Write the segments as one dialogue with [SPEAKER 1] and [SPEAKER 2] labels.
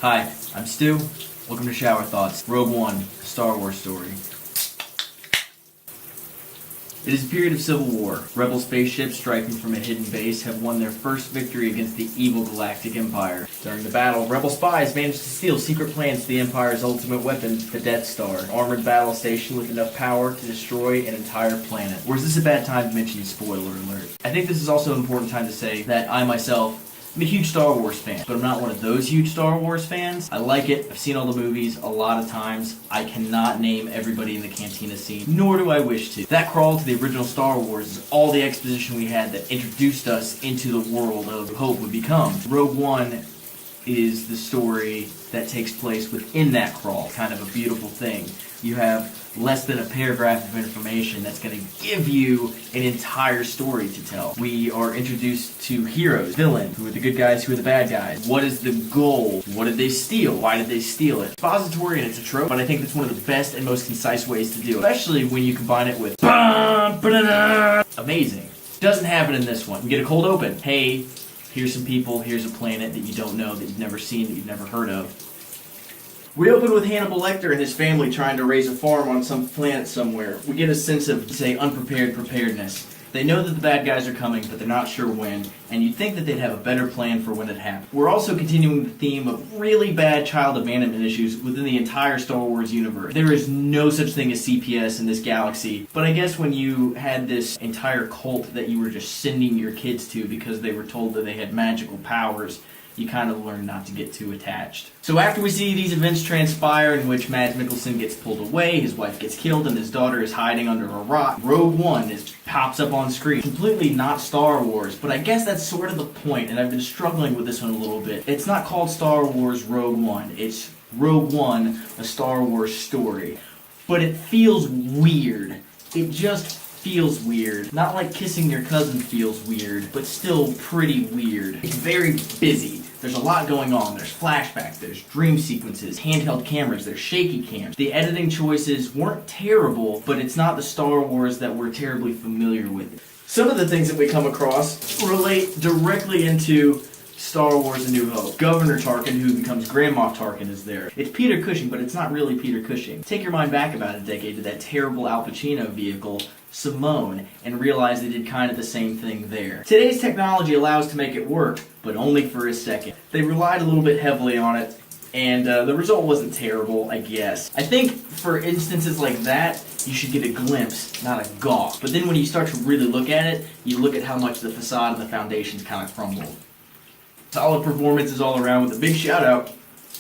[SPEAKER 1] Hi, I'm Stu. Welcome to Shower Thoughts. Rogue One, a Star Wars story. It is a period of civil war. Rebel spaceships striking from a hidden base have won their first victory against the evil Galactic Empire. During the battle, Rebel spies managed to steal secret plans to the Empire's ultimate weapon, the Death Star, an armored battle station with enough power to destroy an entire planet. Or is this a bad time to mention spoiler alert? I think this is also an important time to say that I myself I'm a huge Star Wars fan, but I'm not one of those huge Star Wars fans. I like it. I've seen all the movies a lot of times. I cannot name everybody in the cantina scene, nor do I wish to. That crawl to the original Star Wars is all the exposition we had that introduced us into the world of Hope would become. Rogue One is the story that takes place within that crawl. Kind of a beautiful thing. You have less than a paragraph of information that's going to give you an entire story to tell. We are introduced to heroes, villains, who are the good guys, who are the bad guys. What is the goal? What did they steal? Why did they steal it? Expository and it's a trope, but I think that's one of the best and most concise ways to do it, especially when you combine it with amazing. Doesn't happen in this one. We get a cold open. Hey, here's some people, here's a planet that you don't know, that you've never seen, that you've never heard of. We open with Hannibal Lecter and his family trying to raise a farm on some planet somewhere. We get a sense of, say, unprepared preparedness. They know that the bad guys are coming, but they're not sure when, and you'd think that they'd have a better plan for when it happens. We're also continuing the theme of really bad child abandonment issues within the entire Star Wars universe. There is no such thing as CPS in this galaxy, but I guess when you had this entire cult that you were just sending your kids to because they were told that they had magical powers, you kind of learn not to get too attached. So after we see these events transpire in which Mads Mikkelsen gets pulled away, his wife gets killed, and his daughter is hiding under a rock, Rogue One pops up on screen. Completely not Star Wars, but I guess that's sort of the point, and I've been struggling with this one a little bit. It's not called Star Wars Rogue One, it's Rogue One, a Star Wars story. But it feels weird. It just feels weird. Not like kissing your cousin feels weird, but still pretty weird. It's very busy. There's a lot going on. There's flashbacks, there's dream sequences, handheld cameras, there's shaky cams. The editing choices weren't terrible, but it's not the Star Wars that we're terribly familiar with. Some of the things that we come across relate directly into Star Wars A New Hope. Governor Tarkin, who becomes Grand Moff Tarkin, is there. It's Peter Cushing, but it's not really Peter Cushing. Take your mind back about a decade to that terrible Al Pacino vehicle, Simone, and realize they did kind of the same thing there. Today's technology allows to make it work, but only for a second. They relied a little bit heavily on it, and the result wasn't terrible, I guess. I think for instances like that, you should get a glimpse, not a gawk. But then when you start to really look at it, you look at how much the facade and the foundations kind of crumbled. Solid performances all around, with a big shout out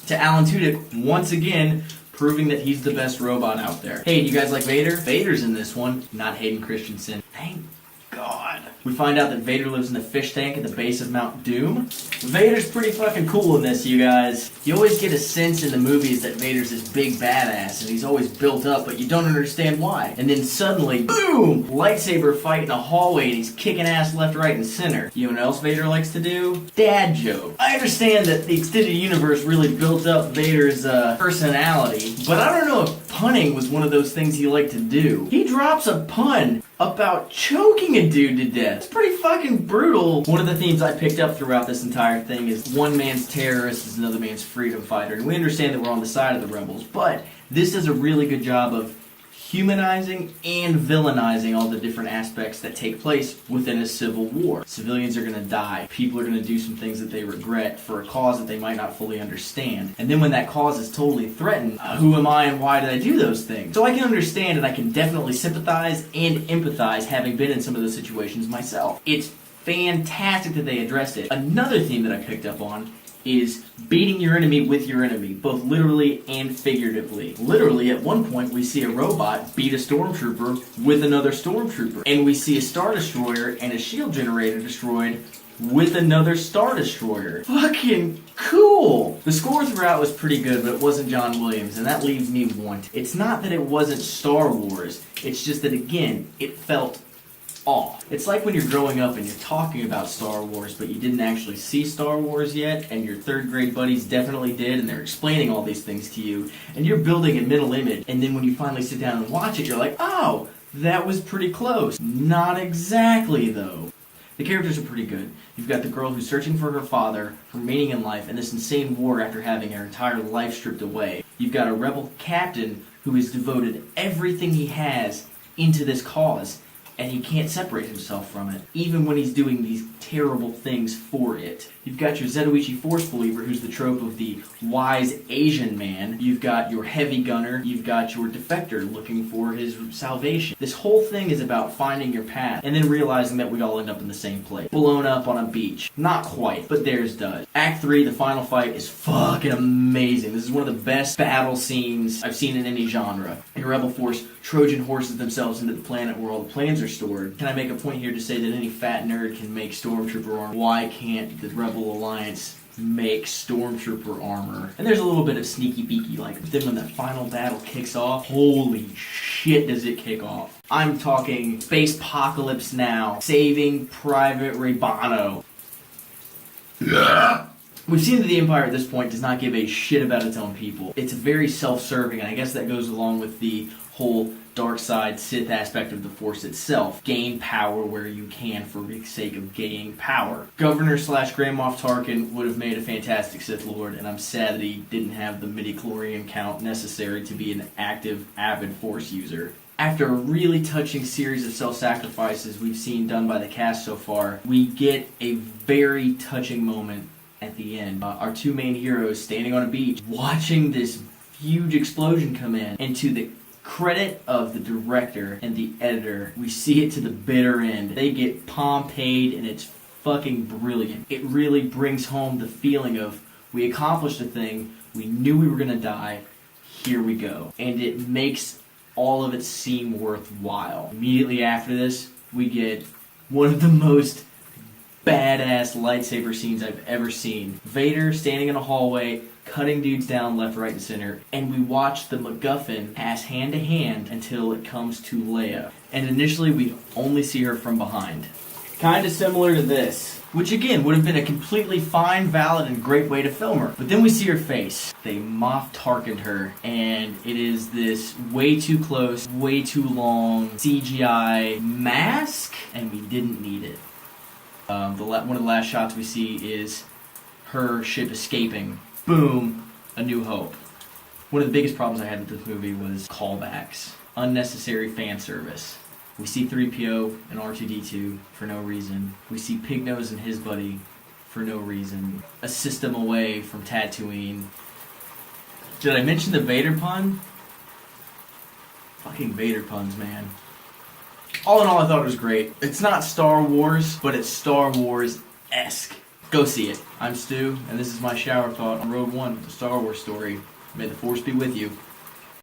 [SPEAKER 1] to Alan Tudyk once again, proving that he's the best robot out there. Hey, do you guys like Vader? Vader's in this one, not Hayden Christensen. Thank God. We find out that Vader lives in a fish tank at the base of Mount Doom. Vader's pretty fucking cool in this, you guys. You always get a sense in the movies that Vader's this big badass and he's always built up, but you don't understand why. And then suddenly, boom! Lightsaber fight in a hallway and he's kicking ass left, right, and center. You know what else Vader likes to do? Dad joke. I understand that the extended universe really built up Vader's personality, but I don't know if punning was one of those things he liked to do. He drops a pun about choking a dude to death. It's pretty fucking brutal. One of the themes I picked up throughout this entire thing is one man's terrorist is another man's freedom fighter. And we understand that we're on the side of the rebels, but this does a really good job of humanizing and villainizing all the different aspects that take place within a civil war. Civilians are going to die. People are going to do some things that they regret for a cause that they might not fully understand. And then when that cause is totally threatened, who am I and why did I do those things? So I can understand and I can definitely sympathize and empathize, having been in some of those situations myself. It's fantastic that they addressed it. Another theme that I picked up on is beating your enemy with your enemy, both literally and figuratively. Literally, at one point, we see a robot beat a stormtrooper with another stormtrooper, and we see a Star Destroyer and a shield generator destroyed with another Star Destroyer. Fucking cool! The score throughout was pretty good, but it wasn't John Williams, and that leaves me wanting. It's not that it wasn't Star Wars, it's just that, again, it felt off. It's like when you're growing up and you're talking about Star Wars, but you didn't actually see Star Wars yet, and your third grade buddies definitely did, and they're explaining all these things to you, and you're building a mental image, and then when you finally sit down and watch it, you're like, oh, that was pretty close. Not exactly, though. The characters are pretty good. You've got the girl who's searching for her father, her meaning in life, and this insane war after having her entire life stripped away. You've got a rebel captain who has devoted everything he has into this cause, and he can't separate himself from it, even when he's doing these terrible things for it. You've got your Zetoichi Force believer, who's the trope of the wise Asian man. You've got your heavy gunner. You've got your defector looking for his salvation. This whole thing is about finding your path, and then realizing that we all end up in the same place. Blown up on a beach. Not quite, but theirs does. Act 3, the final fight, is fucking amazing. This is one of the best battle scenes I've seen in any genre. In Rebel Force, Trojan horses themselves into the planet where all the plans are stored. Can I make a point here to say that any fat nerd can make Stormtrooper armor? Why can't the Rebel Alliance make Stormtrooper armor? And there's a little bit of sneaky beaky, like then when that final battle kicks off, holy shit does it kick off. I'm talking Space Apocalypse Now, Saving Private Raybano. Yeah. We've seen that the Empire at this point does not give a shit about its own people. It's very self-serving, and I guess that goes along with the whole dark side Sith aspect of the Force itself. Gain power where you can for the sake of gaining power. Governor / Grand Moff Tarkin would have made a fantastic Sith Lord, and I'm sad that he didn't have the midi-chlorian count necessary to be an active, avid Force user. After a really touching series of self-sacrifices we've seen done by the cast so far, we get a very touching moment at the end. Our two main heroes standing on a beach, watching this huge explosion come in, and to the credit of the director and the editor, we see it to the bitter end. They get palm-paid, and it's fucking brilliant. It really brings home the feeling of, we accomplished a thing, we knew we were gonna die, here we go. And it makes all of it seem worthwhile. Immediately after this, we get one of the most badass lightsaber scenes I've ever seen. Vader standing in a hallway, cutting dudes down left, right, and center, and we watch the MacGuffin pass hand to hand until it comes to Leia. And initially, we only see her from behind. Kind of similar to this, which again would have been a completely fine, valid, and great way to film her. But then we see her face. They Moff Tarkined her, and it is this way too close, way too long CGI mask, and we didn't need it. One of the last shots we see is her ship escaping. Boom, A New Hope. One of the biggest problems I had with this movie was callbacks. Unnecessary fan service. We see 3PO and R2-D2 for no reason. We see Pignose and his buddy for no reason. A system away from Tatooine. Did I mention the Vader pun? Fucking Vader puns, man. All in all, I thought it was great. It's not Star Wars, but it's Star Wars-esque. Go see it. I'm Stu, and this is my shower thought on Rogue One, the Star Wars story. May the Force be with you.